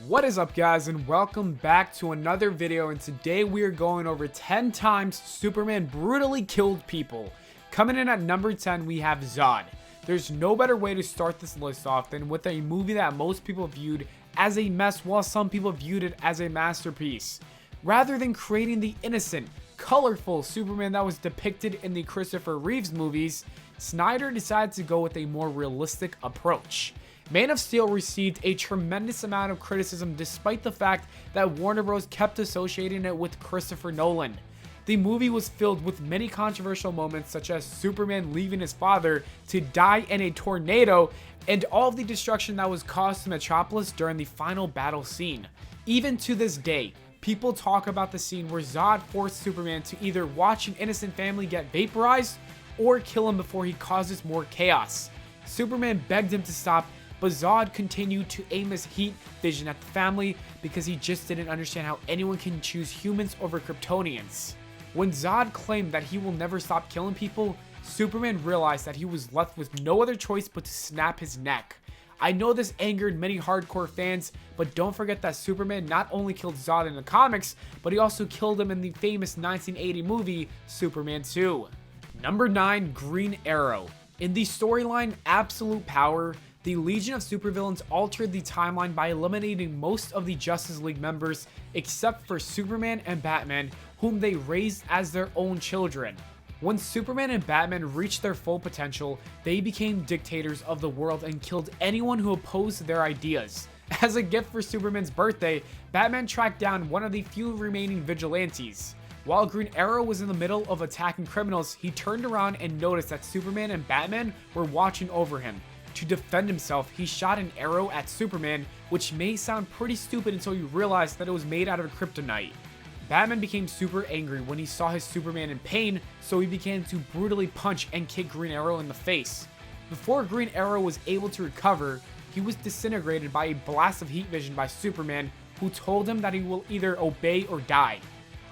What is up, guys, and welcome back to another video. And today we are going over 10 times Superman brutally killed people. Coming in at number 10, we have Zod. There's no better way to start this list off than with a movie that most people viewed as a mess while some people viewed it as a masterpiece. Rather than creating the innocent, colorful Superman that was depicted in the Christopher Reeves movies, Snyder decided to go with a more realistic approach. Man of Steel received a tremendous amount of criticism despite the fact that Warner Bros. Kept associating it with Christopher Nolan. The movie was filled with many controversial moments, such as Superman leaving his father to die in a tornado and all of the destruction that was caused to Metropolis during the final battle scene. Even to this day, people talk about the scene where Zod forced Superman to either watch an innocent family get vaporized or kill him before he causes more chaos. Superman begged him to stop, but Zod continued to aim his heat vision at the family because he just didn't understand how anyone can choose humans over Kryptonians. When Zod claimed that he will never stop killing people, Superman realized that he was left with no other choice but to snap his neck. I know this angered many hardcore fans, but don't forget that Superman not only killed Zod in the comics, but he also killed him in the famous 1980 movie Superman 2. Number 9, Green Arrow. In the storyline Absolute Power, the Legion of Supervillains altered the timeline by eliminating most of the Justice League members except for Superman and Batman, whom they raised as their own children. When Superman and Batman reached their full potential, they became dictators of the world and killed anyone who opposed their ideas. As a gift for Superman's birthday, Batman tracked down one of the few remaining vigilantes. While Green Arrow was in the middle of attacking criminals, he turned around and noticed that Superman and Batman were watching over him. To defend himself, he shot an arrow at Superman, which may sound pretty stupid until you realize that it was made out of kryptonite. Batman became super angry when he saw his Superman in pain, so he began to brutally punch and kick Green Arrow in the face. Before Green Arrow was able to recover, he was disintegrated by a blast of heat vision by Superman, who told him that he will either obey or die.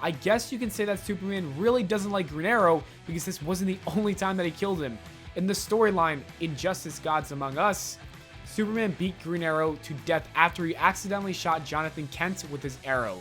I guess you can say that Superman really doesn't like Green Arrow because this wasn't the only time that he killed him. In the storyline Injustice Gods Among Us, Superman beat Green Arrow to death after he accidentally shot Jonathan Kent with his arrow.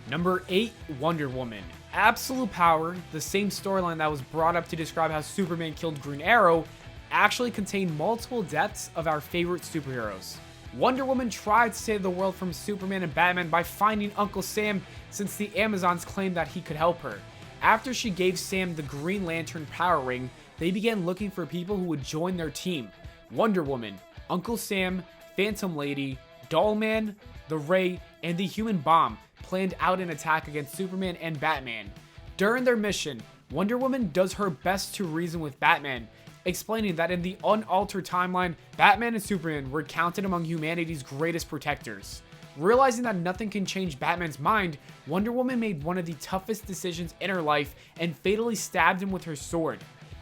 Number 8, Wonder Woman. Absolute Power, the same storyline that was brought up to describe how Superman killed Green Arrow, actually contained multiple deaths of our favorite superheroes. Wonder Woman tried to save the world from Superman and Batman by finding Uncle Sam, since the Amazons claimed that he could help her. After she gave Sam the Green Lantern power ring, they began looking for people who would join their team. Wonder Woman, Uncle Sam, Phantom Lady, Dollman, the Ray, and the Human Bomb planned out an attack against Superman and Batman. During their mission, Wonder Woman does her best to reason with Batman, explaining that in the unaltered timeline, Batman and Superman were counted among humanity's greatest protectors. Realizing that nothing can change Batman's mind, Wonder Woman made one of the toughest decisions in her life and fatally stabbed him with her sword.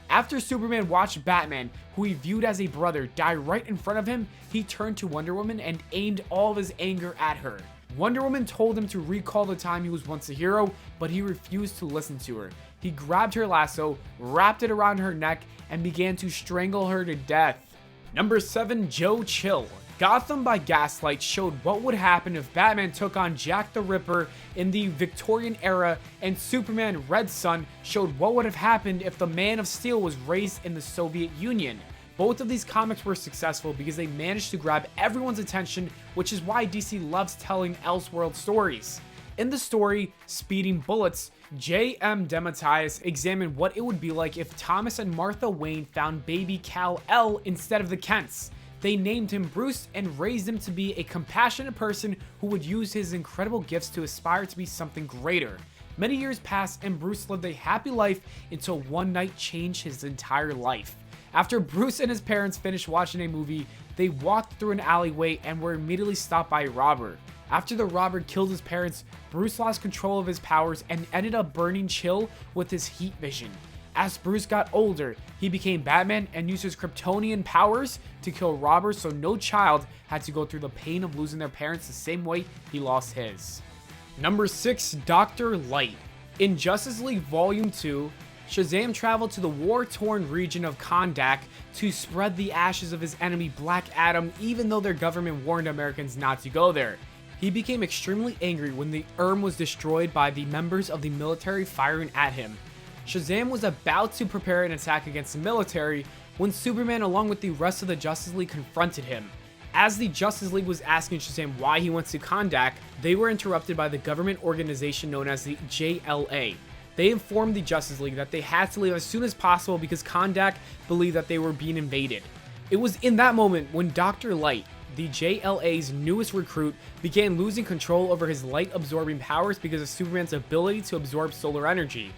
After Superman watched Batman, who he viewed as a brother, die right in front of him, he turned to Wonder Woman and aimed all of his anger at her. Wonder Woman told him to recall the time he was once a hero, but he refused to listen to her. He grabbed her lasso, wrapped it around her neck, and began to strangle her to death. Number 7, Joe Chill. Gotham by Gaslight showed what would happen if Batman took on Jack the Ripper in the Victorian era, and Superman Red Sun showed what would have happened if the Man of Steel was raised in the Soviet Union. Both of these comics were successful because they managed to grab everyone's attention, which is why DC loves telling Elseworld stories. In the story Speeding Bullets, J.M. DeMatteis examined what it would be like if Thomas and Martha Wayne found baby Kal-El instead of the Kents. They named him Bruce and raised him to be a compassionate person who would use his incredible gifts to aspire to be something greater. Many years passed and Bruce lived a happy life until one night changed his entire life. After Bruce and his parents finished watching a movie, they walked through an alleyway and were immediately stopped by a robber. After the robber killed his parents, Bruce lost control of his powers and ended up burning Chill with his heat vision. As Bruce got older, he became Batman and used his Kryptonian powers to kill robbers, so no child had to go through the pain of losing their parents the same way he lost his. Number 6, Dr. Light. In Justice League Volume 2, Shazam traveled to the war-torn region of Kahndaq to spread the ashes of his enemy Black Adam, even though their government warned Americans not to go there. He became extremely angry when the was destroyed by the members of the military firing at him. Shazam was about to prepare an attack against the military when Superman along with the rest of the Justice League confronted him. As the Justice League was asking Shazam why he went to Kahndaq, they were interrupted by the government organization known as the JLA. They informed the Justice League that they had to leave as soon as possible because Kahndaq believed that they were being invaded. It was in that moment when Dr. Light, the JLA's newest recruit, began losing control over his light-absorbing powers because of Superman's ability to absorb solar energy.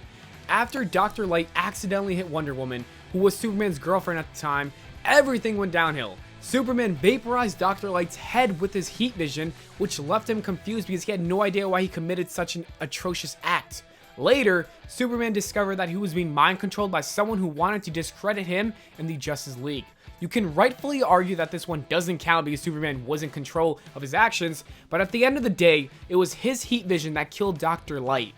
After Dr. Light accidentally hit Wonder Woman, who was Superman's girlfriend at the time, everything went downhill. Superman vaporized Dr. Light's head with his heat vision, which left him confused because he had no idea why he committed such an atrocious act. Later, Superman discovered that he was being mind-controlled by someone who wanted to discredit him and the Justice League. You can rightfully argue that this one doesn't count because Superman was in control of his actions, but at the end of the day, it was his heat vision that killed Dr. Light.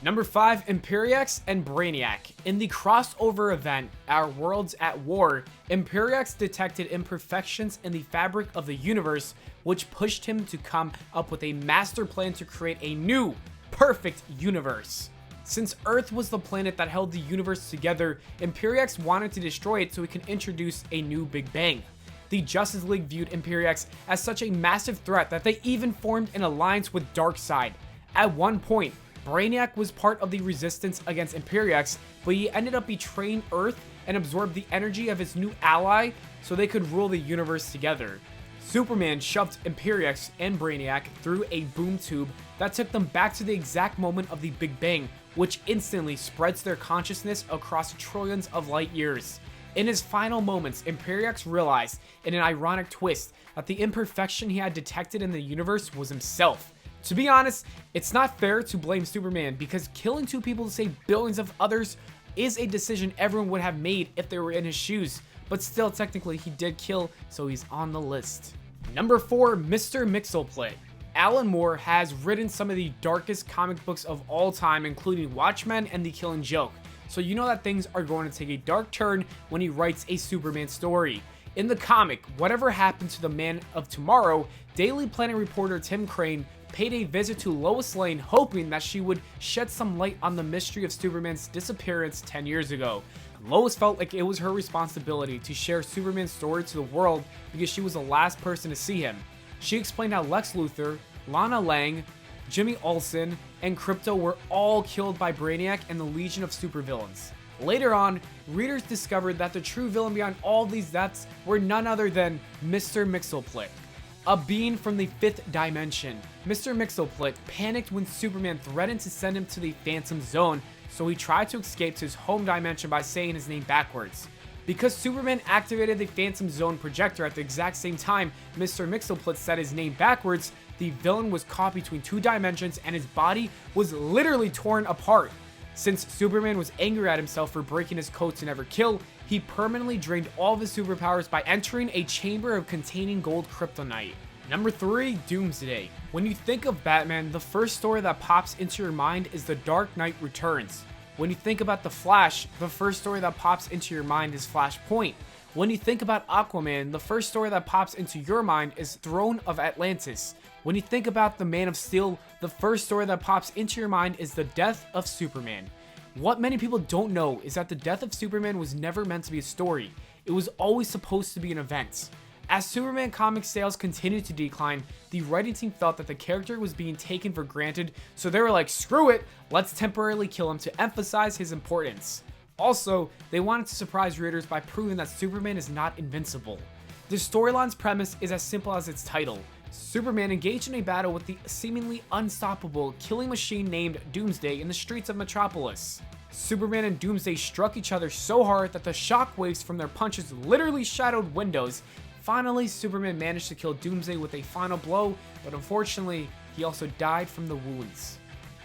Number 5, Imperiex and Brainiac. In the crossover event, Our Worlds at War, Imperiex detected imperfections in the fabric of the universe, which pushed him to come up with a master plan to create a new, perfect universe. Since Earth was the planet that held the universe together, Imperiex wanted to destroy it so he can introduce a new Big Bang. The Justice League viewed Imperiex as such a massive threat that they even formed an alliance with Darkseid. At one point, Brainiac was part of the resistance against Imperiex, but he ended up betraying Earth and absorbed the energy of his new ally so they could rule the universe together. Superman shoved Imperiex and Brainiac through a boom tube that took them back to the exact moment of the Big Bang, which instantly spreads their consciousness across trillions of light years. In his final moments, Imperiex realized, in an ironic twist, that the imperfection he had detected in the universe was himself. To be honest, it's not fair to blame Superman because killing 2 people to save billions of others is a decision everyone would have made if they were in his shoes, but still technically he did kill, so he's on the list. Number 4, Mr. Mixel. Alan Moore has written some of the darkest comic books of all time, including Watchmen and The Killing Joke, so you know that things are going to take a dark turn when he writes a Superman story. In the comic, whatever happened to the Man of Tomorrow, Daily Planet reporter Tim Crane paid a visit to Lois Lane hoping that she would shed some light on the mystery of Superman's disappearance 10 years ago. Lois felt like it was her responsibility to share Superman's story to the world because she was the last person to see him. She explained how Lex Luthor, Lana Lang, Jimmy Olsen, and Krypto were all killed by Brainiac and the Legion of Supervillains. Later on, readers discovered that the true villain behind all these deaths were none other than Mr. Mixel, a being from the 5th dimension. Mr. Mixel panicked when Superman threatened to send him to the Phantom Zone, so he tried to escape to his home dimension by saying his name backwards. Because Superman activated the Phantom Zone projector at the exact same time Mr. Mixel said his name backwards, the villain was caught between 2 dimensions and his body was literally torn apart. Since Superman was angry at himself for breaking his code to never kill, he permanently drained all of his superpowers by entering a chamber of containing gold kryptonite. Number 3, Doomsday. When you think of Batman, the first story that pops into your mind is The Dark Knight Returns. When you think about The Flash, the first story that pops into your mind is Flashpoint. When you think about Aquaman, the first story that pops into your mind is Throne of Atlantis. When you think about the Man of Steel, the first story that pops into your mind is the death of Superman. What many people don't know is that the death of Superman was never meant to be a story. It was always supposed to be an event. As Superman comic sales continued to decline, the writing team felt that the character was being taken for granted, so they were like, screw it, let's temporarily kill him to emphasize his importance. Also, they wanted to surprise readers by proving that Superman is not invincible. The storyline's premise is as simple as its title. Superman engaged in a battle with the seemingly unstoppable killing machine named Doomsday in the streets of Metropolis. Superman and Doomsday struck each other so hard that the shockwaves from their punches literally shattered windows. Finally, Superman managed to kill Doomsday with a final blow, but unfortunately, he also died from the wounds.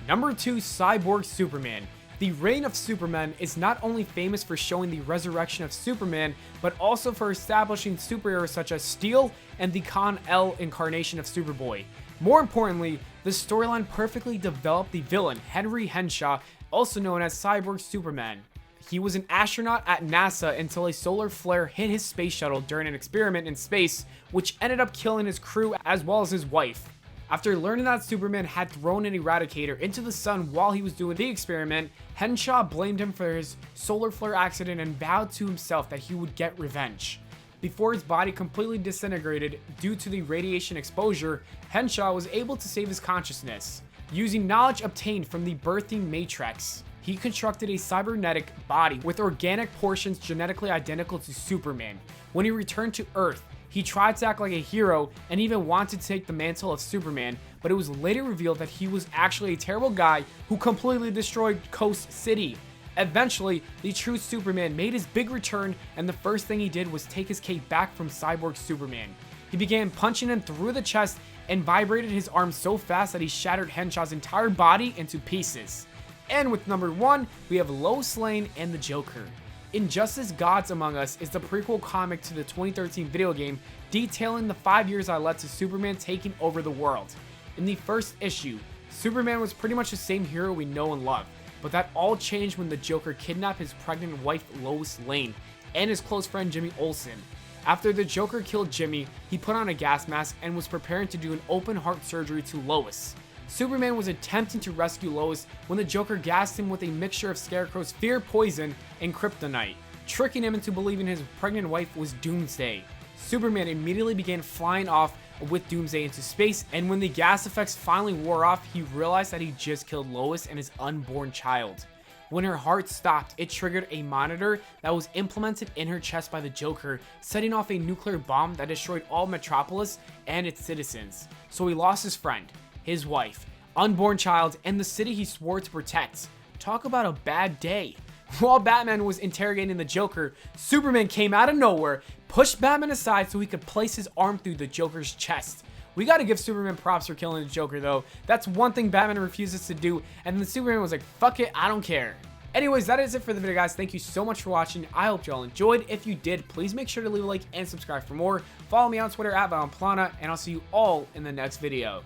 Number 2, Cyborg Superman. The reign of Superman is not only famous for showing the resurrection of Superman, but also for establishing superheroes such as Steel and the Kal-El incarnation of Superboy. More importantly, the storyline perfectly developed the villain, Henry Henshaw, also known as Cyborg Superman. He was an astronaut at NASA until a solar flare hit his space shuttle during an experiment in space, which ended up killing his crew as well as his wife. After learning that Superman had thrown an Eradicator into the sun while he was doing the experiment, Henshaw blamed him for his solar flare accident and vowed to himself that he would get revenge. Before his body completely disintegrated due to the radiation exposure, Henshaw was able to save his consciousness. Using knowledge obtained from the birthing matrix, he constructed a cybernetic body with organic portions genetically identical to Superman. When he returned to Earth, he tried to act like a hero and even wanted to take the mantle of Superman, but it was later revealed that he was actually a terrible guy who completely destroyed Coast City. Eventually, the true Superman made his big return, and the first thing he did was take his cape back from Cyborg Superman. He began punching him through the chest and vibrated his arm so fast that he shattered Henshaw's entire body into pieces. And with number 1, we have Lois Lane and the Joker. Injustice Gods Among Us is the prequel comic to the 2013 video game, detailing the 5 years that led to Superman taking over the world. In the first issue, Superman was pretty much the same hero we know and love, but that all changed when the Joker kidnapped his pregnant wife Lois Lane and his close friend Jimmy Olsen. After the Joker killed Jimmy, he put on a gas mask and was preparing to do an open heart surgery to Lois. Superman was attempting to rescue Lois when the Joker gassed him with a mixture of Scarecrow's fear poison and kryptonite, tricking him into believing his pregnant wife was Doomsday. Superman immediately began flying off with Doomsday into space, and when the gas effects finally wore off, he realized that he just killed Lois and his unborn child. When her heart stopped, it triggered a monitor that was implemented in her chest by the Joker, setting off a nuclear bomb that destroyed all Metropolis and its citizens. So he lost his friend, his wife, unborn child, and the city he swore to protect. Talk about a bad day. While Batman was interrogating the Joker, Superman came out of nowhere, pushed Batman aside so he could place his arm through the Joker's chest. We gotta give Superman props for killing the Joker though. That's one thing Batman refuses to do, and then Superman was like, fuck it, I don't care. Anyways, that is it for the video, guys. Thank you so much for watching. I hope you all enjoyed. If you did, please make sure to leave a like and subscribe for more. Follow me on Twitter at Valplana, and I'll see you all in the next video.